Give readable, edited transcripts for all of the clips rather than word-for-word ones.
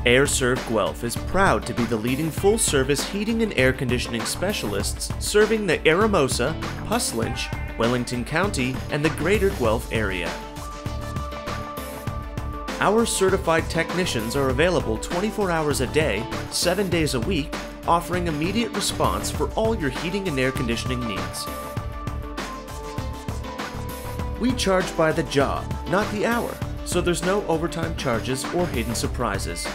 Aire Serv Guelph is proud to be the leading full-service heating and air conditioning specialists serving the Aramosa, Puslinch, Wellington County, and the greater Guelph area. Our certified technicians are available 24 hours a day, 7 days a week, offering immediate response for all your heating and air conditioning needs. We charge by the job, not the hour, so there's no overtime charges or hidden surprises.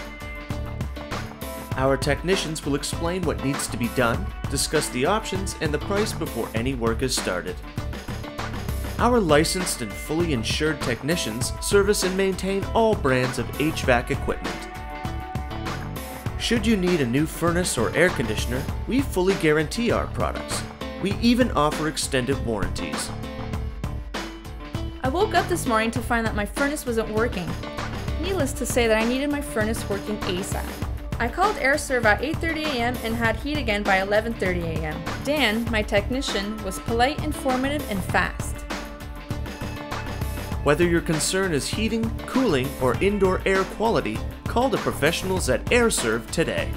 Our technicians will explain what needs to be done, discuss the options and the price before any work is started. Our licensed and fully insured technicians service and maintain all brands of HVAC equipment. Should you need a new furnace or air conditioner, we fully guarantee our products. We even offer extended warranties. I woke up this morning to find that my furnace wasn't working. Needless to say that I needed my furnace working ASAP. I called Aire Serv at 8:30 a.m. and had heat again by 11:30 a.m. Dan, my technician, was polite, informative, and fast. Whether your concern is heating, cooling, or indoor air quality, call the professionals at Aire Serv today.